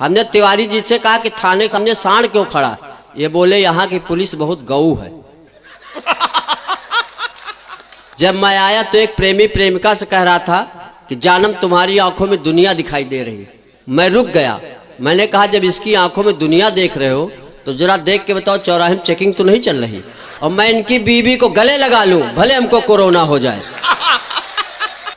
हमने तिवारी जी से कहा कि थाने के सामने सांड क्यों खड़ा? ये बोले यहाँ की पुलिस बहुत गऊ है। जब मैं आया तो एक प्रेमी प्रेमिका से कह रहा था कि जानम तुम्हारी आंखों में दुनिया दिखाई दे रही है। मैं रुक गया। मैंने कहा जब इसकी आंखों में दुनिया देख रहे हो तो जरा देख के बताओ चौराहे में चेकिंग तो नहीं चल रही? और मैं इनकी बीवी को गले लगा लूं भले हमको कोरोना हो जाए।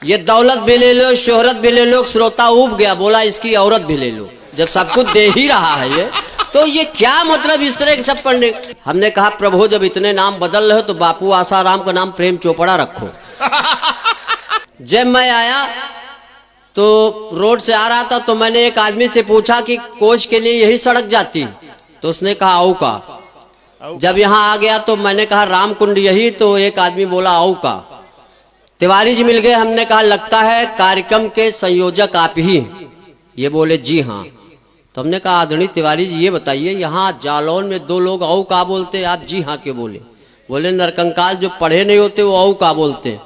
ये दौलत भी ले लो, शोहरत भी ले लो। श्रोता उब गया, बोला इसकी औरत भी ले लो। जब सब कुछ दे ही रहा है ये, तो ये क्या मतलब इस तरह के सब पढ़ने? हमने कहा प्रभु जब इतने नाम बदल रहे हो तो बापू आसाराम का नाम प्रेम चोपड़ा रखो। जब मैं आया तो रोड से आ रहा था तो मैंने एक आदमी से पूछा कि कोच के लिए यही सड़क जाती? तो उसने कहा औ का। जब यहाँ आ गया तो मैंने कहा रामकुंड यही? तो एक आदमी बोला औ का। तिवारी जी मिल गए। हमने कहा लगता है कार्यक्रम के संयोजक आप ही? ये बोले जी हाँ। तो हमने कहा आदरणीय तिवारी जी ये बताइए यहाँ जालौन में दो लोग औ का बोलते, आप जी हाँ क्यों बोले? बोले नरकंकाल जो पढ़े नहीं होते वो औ का बोलते,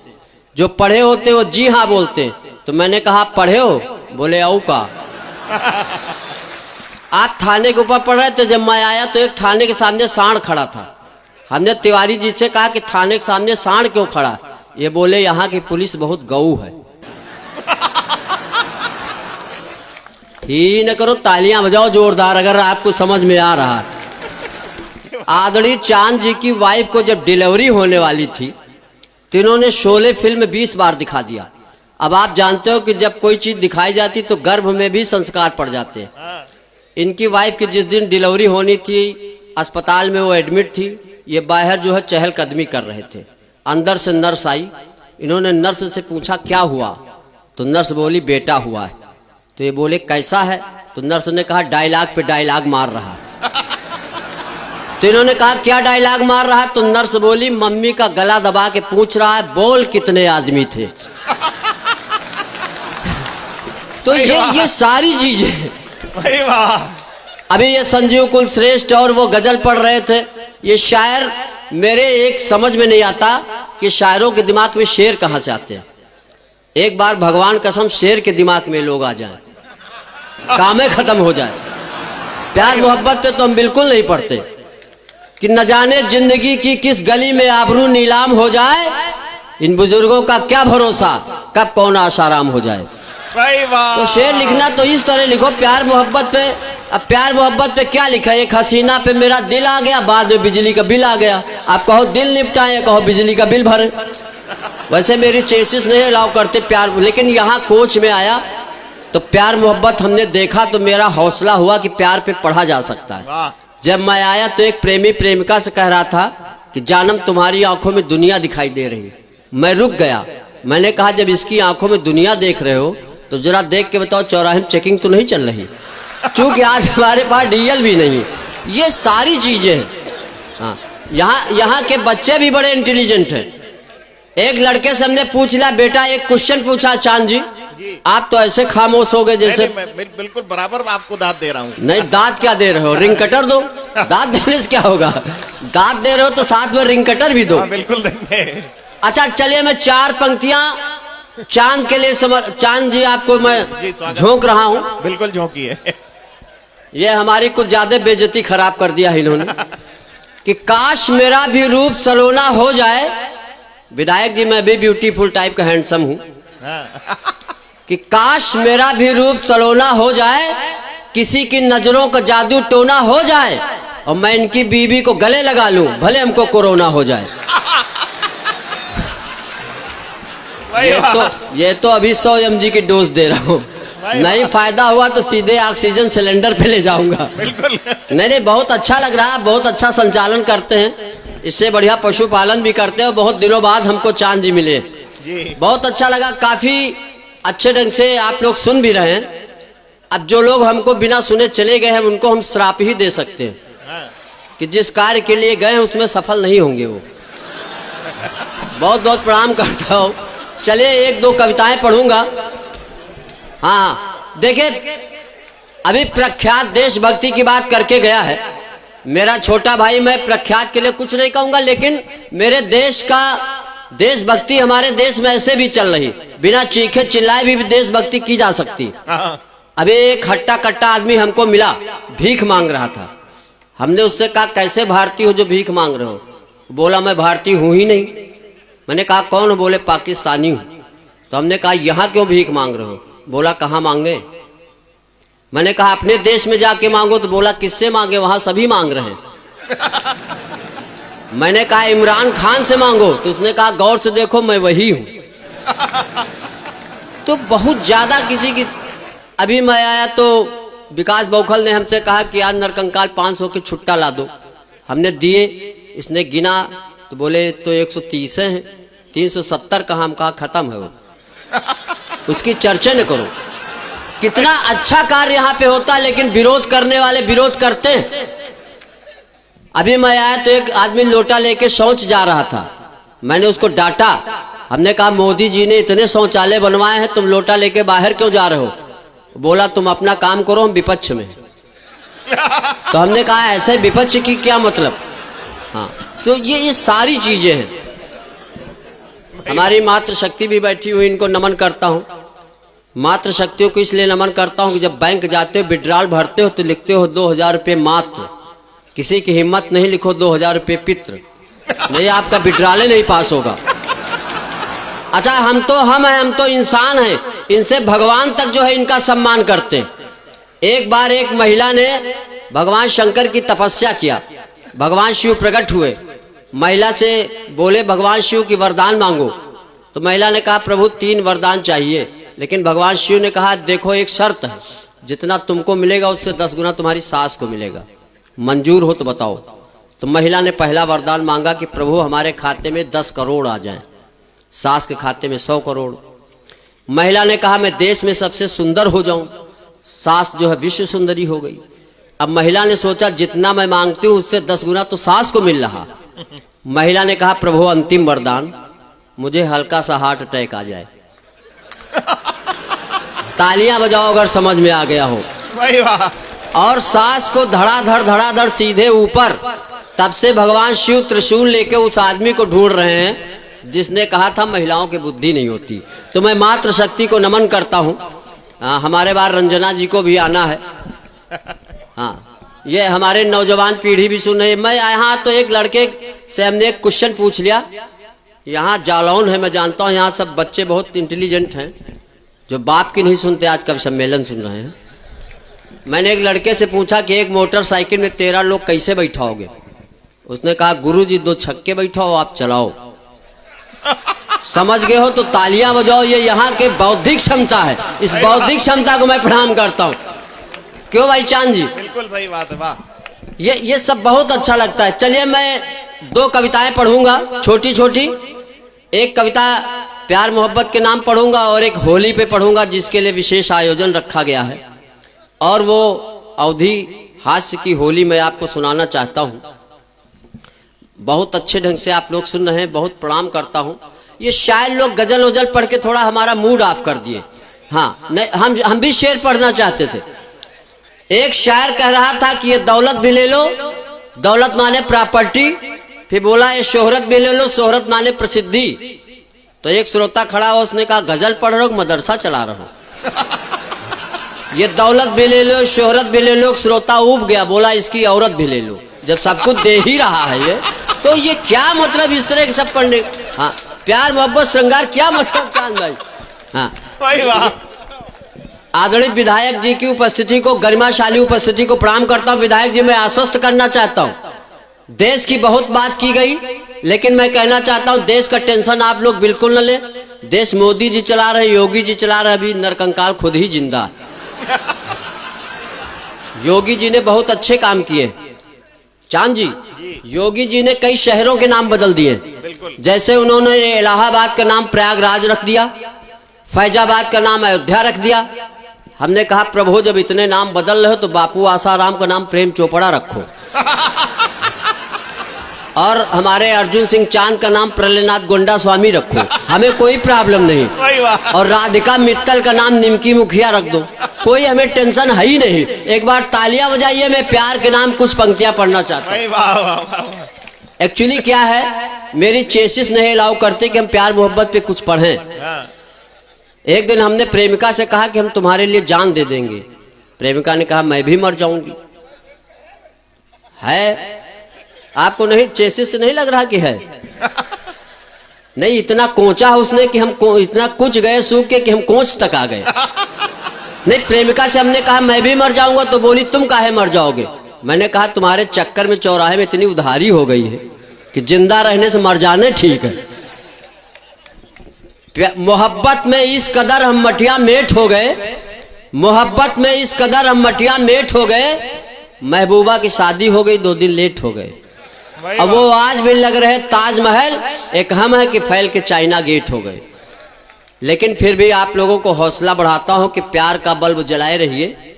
जो पढ़े होते वो जी हाँ बोलते। तो मैंने कहा पढ़े हो? बोले औ का। आप थाने के ऊपर पढ़ रहे थे। जब मैं आया तो एक थाने के सामने सांड खड़ा था। हमने तिवारी जी से कहा कि थाने के सामने सांड क्यों खड़ा? ये बोले यहाँ की पुलिस बहुत गऊ है। ही न करो, तालियां बजाओ जोरदार अगर आपको समझ में आ रहा है। आदरणीय चांद जी की वाइफ को जब डिलीवरी होने वाली थी तो इन्होंने शोले फिल्म 20 बार दिखा दिया। अब आप जानते हो कि जब कोई चीज दिखाई जाती तो गर्भ में भी संस्कार पड़ जाते हैं। इनकी वाइफ की जिस दिन डिलीवरी होनी थी अस्पताल में वो एडमिट थी। ये बाहर जो है चहलकदमी कर रहे थे। अंदर से नर्स आई। इन्होंने नर्स से पूछा क्या हुआ? तो नर्स बोली बेटा हुआ है। तो ये बोले कैसा है? तो नर्स ने कहा डायलॉग पे डायलॉग मार रहा। तो इन्होंने कहा क्या डायलॉग मार रहा? तो नर्स बोली मम्मी का गला दबा के पूछ रहा है बोल कितने आदमी थे। तो ये सारी चीजें अभी ये संजीव कुल श्रेष्ठ और वो गजल पढ़ रहे थे। ये शायर मेरे एक समझ में नहीं आता कि शायरों के दिमाग में शेर कहाँ से आते हैं। एक बार भगवान कसम शेर के दिमाग में लोग आ जाएं, कामें खत्म हो जाए। प्यार मोहब्बत पे तो हम बिल्कुल नहीं पढ़ते कि न जाने जिंदगी की किस गली में आबरू नीलाम हो जाए। इन बुजुर्गों का क्या भरोसा कब कौन आशाराम हो जाए। तो शेर लिखना तो इस तरह लिखो प्यार मोहब्बत पे। अब प्यार मोहब्बत पे क्या लिखा? एक हसीना पे मेरा दिल आ गया, बाद में बिजली का बिल आ गया। आप कहो दिल निपटाए, कहो बिजली का बिल भरे। वैसे मेरी चेसिस नहीं अलाउ करते प्यार, लेकिन यहाँ कोच में आया तो प्यार मोहब्बत हमने देखा तो मेरा हौसला हुआ कि प्यार पे पढ़ा जा सकता है। जब मैं आया तो एक प्रेमी प्रेमिका से कह रहा था कि जानम तुम्हारी आंखों में दुनिया दिखाई दे रही है। मैं रुक गया। मैंने कहा जब इसकी आंखों में दुनिया देख रहे हो तो जरा देख के बताओ चौराहे में चेकिंग तो नहीं चल रही? चूंकि आज हमारे पास डीएल भी नहीं। ये सारी चीजें हैं। हाँ, यहाँ के बच्चे भी बड़े इंटेलिजेंट हैं। एक लड़के से हमने पूछ लिया बेटा एक क्वेश्चन पूछा चांद जी, आप तो ऐसे खामोश हो गए जैसे बिल्कुल बराबर आपको दांत दे रहा हूँ। नहीं दांत क्या दे रहे हो? रिंग कटर दो। दांत देने से क्या होगा? दांत दे रहे हो तो साथ में रिंग कटर भी दो। बिल्कुल देंगे। अच्छा चलिए मैं 4 पंक्तियां चांद के लिए चांद जी आपको मैं झोंक रहा हूँ। बिल्कुल झोंकिए। ये हमारी कुछ ज्यादा बेइज्जती खराब कर दिया है इन्होंने कि काश मेरा भी रूप सलोना हो जाए। विधायक जी मैं भी ब्यूटीफुल टाइप का हैंडसम हूँ। कि काश मेरा भी रूप सलोना हो जाए, किसी की नजरों का जादू टोना हो जाए और मैं इनकी बीवी को गले लगा लूं भले हमको कोरोना हो जाए। ये तो अभी 100 mg की डोज दे रहा हूँ। नहीं फायदा हुआ तो सीधे ऑक्सीजन सिलेंडर पे ले जाऊंगा। बिल्कुल नहीं बहुत अच्छा लग रहा है। बहुत अच्छा संचालन करते हैं। इससे बढ़िया पशुपालन भी करते हैं। बहुत दिनों बाद हमको चांद जी मिले जी। बहुत अच्छा लगा। काफी अच्छे ढंग से आप लोग सुन भी रहे हैं। अब जो लोग हमको बिना सुने चले गए हैं उनको हम श्राप ही दे सकते हैं कि जिस कार्य के लिए गए हैं उसमें सफल नहीं होंगे वो। बहुत बहुत प्रणाम करता हूँ। चलिए 1-2 कविताएं पढ़ूंगा। हाँ देखिए अभी प्रख्यात देशभक्ति की बात करके गया है मेरा छोटा भाई। मैं प्रख्यात के लिए कुछ नहीं कहूंगा, लेकिन मेरे देश का देशभक्ति हमारे देश में ऐसे भी चल रही, बिना चीखे चिल्लाए भी देशभक्ति की जा सकती। अभी एक हट्टा कट्टा आदमी हमको मिला, भीख मांग रहा था। हमने उससे कहा कैसे भारतीय हो जो भीख मांग रहे हो? बोला मैं भारतीय हूं ही नहीं। मैंने कहा कौन हो? बोले पाकिस्तानी हूं। तो हमने कहा यहाँ क्यों भीख मांग रहे हो? बोला कहाँ मांगे? मैंने कहा अपने देश में जाके मांगो। तो बोला किससे मांगे? वहां सभी मांग रहे हैं। मैंने कहा इमरान खान से मांगो। तो उसने कहा गौर से देखो मैं वही हूं। तो बहुत ज्यादा किसी की। अभी मैं आया तो विकास बौखल ने हमसे कहा कि आज नरकंकाल 500 के छुट्टा ला दो। हमने दिए, इसने गिना तो बोले तो 130 हैं, 370 कहाँ? हम कहा खत्म है वो, उसकी चर्चा न करो। कितना अच्छा कार्य यहाँ पे होता, लेकिन विरोध करने वाले विरोध करते हैं। अभी मैं आया तो एक आदमी लोटा लेके शौच जा रहा था। मैंने उसको डांटा। हमने कहा मोदी जी ने इतने शौचालय बनवाए हैं, तुम लोटा लेके बाहर क्यों जा रहे हो? बोला तुम अपना काम करो, हम विपक्ष में। तो हमने कहा ऐसे विपक्ष की क्या मतलब? हाँ, तो ये सारी चीजें हैं। हमारी मातृशक्ति भी बैठी हुई, इनको नमन करता हूँ। मातृशक्तियों को इसलिए नमन करता हूँ कि जब बैंक जाते हो विड्रॉल भरते हो तो लिखते हो 2000 रुपये मात्र। किसी की हिम्मत नहीं लिखो 2000 रुपये पित्र, नहीं आपका विड्रॉल नहीं पास होगा। अच्छा हम तो इंसान हैं, इनसे भगवान तक जो है इनका सम्मान करते हैं। एक बार एक महिला ने भगवान शंकर की तपस्या किया, भगवान शिव प्रकट हुए। महिला से बोले भगवान शिव की वरदान मांगो। तो महिला ने कहा प्रभु 3 वरदान चाहिए। लेकिन भगवान शिव ने कहा देखो एक शर्त है, जितना तुमको मिलेगा उससे 10 गुना तुम्हारी सास को मिलेगा, मंजूर हो तो बताओ। तो महिला ने पहला वरदान मांगा कि प्रभु हमारे खाते में 10 करोड़ आ जाएं, सास के खाते में 100 करोड़। महिला ने कहा मैं देश में सबसे सुंदर हो जाऊं, सास जो है विश्व सुंदरी हो गई। अब महिला ने सोचा जितना मैं मांगती हूं उससे 10 गुना तो सास को मिल रहा। महिला ने कहा प्रभु अंतिम वरदान, मुझे हल्का सा हार्ट अटैक आ जाए। तालियां बजाओ अगर समझ में आ गया हो। और सास को धड़ाधड़ सीधे ऊपर। तब से भगवान शिव त्रिशूल लेके उस आदमी को ढूंढ रहे हैं जिसने कहा था महिलाओं की बुद्धि नहीं होती। तो मैं मातृशक्ति को नमन करता हूँ। हमारे बार रंजना जी को भी आना है। हाँ, ये हमारे नौजवान पीढ़ी भी सुन रही है। मैं यहाँ तो एक लड़के से हमने एक क्वेश्चन पूछ लिया। यहाँ जालौन है, मैं जानता हूँ यहाँ सब बच्चे बहुत इंटेलिजेंट हैं जो बाप की नहीं सुनते, आज का सम्मेलन सुन रहे हैं। मैंने एक लड़के से पूछा कि एक मोटरसाइकिल में 13 लोग कैसे बैठाओगे? उसने कहा गुरुजी 2 छक्के बैठाओ, आप चलाओ। समझ गए हो तो तालियां बजाओ। ये यहाँ के बौद्धिक क्षमता है, इस बौद्धिक क्षमता को मैं प्रणाम करता हूँ। क्यों भाई चांद जी? बिल्कुल सही बात है। वाह, ये सब बहुत अच्छा लगता है। चलिए मैं 2 कविताएं पढ़ूंगा छोटी छोटी। एक कविता प्यार मोहब्बत के नाम पढ़ूंगा और एक होली पे पढ़ूंगा जिसके लिए विशेष आयोजन रखा गया है। और वो अवधि हास्य की होली मैं आपको सुनाना चाहता हूँ। बहुत अच्छे ढंग से आप लोग सुन रहे हैं, बहुत प्रणाम करता हूँ। ये शायर लोग गजल वजल पढ़ के थोड़ा हमारा मूड ऑफ कर दिए। हाँ, नहीं हम भी शेर पढ़ना चाहते थे। एक शायर कह रहा था कि ये दौलत भी ले लो, दौलत माने प्रॉपर्टी। फिर बोला ये शोहरत भी ले लो, शोहरत माने प्रसिद्धि। तो एक श्रोता खड़ा हो, उसने कहा गजल पढ़ रहे हो मदरसा चला रहा हो? ये दौलत भी ले लो, शोहरत भी ले लो। श्रोता उब गया, बोला इसकी औरत भी ले लो। जब सब कुछ दे ही रहा है ये, तो ये क्या मतलब इस तरह के सब पढ़ने? हाँ, प्यार मोहब्बत श्रृंगार क्या मतलब चांद भाई? हाँ, आदरणीय विधायक जी की उपस्थिति को, गरिमाशाली उपस्थिति को प्रणाम करता हूँ। विधायक जी मैं आश्वस्त करना चाहता हूँ, देश की बहुत बात की गई, लेकिन मैं कहना चाहता हूँ देश का टेंशन आप लोग बिल्कुल न ले। देश मोदी जी चला रहे, योगी जी चला रहे, अभी नरकंकाल खुद ही जिंदा। योगी जी ने बहुत अच्छे काम किए चांद जी। योगी जी ने कई शहरों के नाम बदल दिए। जैसे उन्होंने इलाहाबाद का नाम प्रयागराज रख दिया, फैजाबाद का नाम अयोध्या रख दिया। हमने कहा प्रभु जब इतने नाम बदल रहे हो तो बापू आसाराम का नाम प्रेम चोपड़ा रखो। और हमारे अर्जुन सिंह चांद का नाम प्रलयनाथ गोंडा स्वामी रखो, हमें कोई प्रॉब्लम नहीं। और राधिका मित्तल का नाम निमकी मुखिया रख दो, कोई हमें टेंशन है ही नहीं। एक बार तालियां बजाइए, मैं प्यार के नाम कुछ पंक्तियां पढ़ना चाहता हूँ। एक्चुअली क्या है, मेरी चेसिस नहीं अलाउ करते कि हम प्यार मोहब्बत पे कुछ पढ़ें। एक दिन हमने प्रेमिका से कहा कि हम तुम्हारे लिए जान दे देंगे। प्रेमिका ने कहा मैं भी मर जाऊंगी। है आपको नहीं, चेसिस से नहीं लग रहा कि है? नहीं, इतना कोंचा है उसने कि हम इतना कुछ गए सूख के कि हम कोंच तक आ गए। नहीं, प्रेमिका से हमने कहा मैं भी मर जाऊंगा, तो बोली तुम काहे मर जाओगे? मैंने कहा तुम्हारे चक्कर में चौराहे में इतनी उधारी हो गई है कि जिंदा रहने से मर जाने ठीक है। मोहब्बत में इस कदर हम मटिया मेट हो गए, मोहब्बत में इस कदर हम मटिया मेट हो गए, महबूबा की शादी हो गई 2 दिन लेट हो गए। अब वो आज भी लग रहे ताजमहल, एक हम है कि फैल के चाइना गेट हो गए। लेकिन फिर भी आप लोगों को हौसला बढ़ाता हूं कि प्यार का बल्ब जलाए रहिए,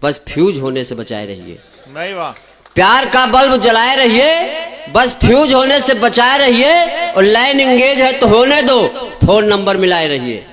बस फ्यूज होने से बचाए रहिए। प्यार का बल्ब जलाए रहिए, बस फ्यूज होने से बचाए रहिए। और लाइन एंगेज है तो होने दो, फोन नंबर मिलाए रहिए।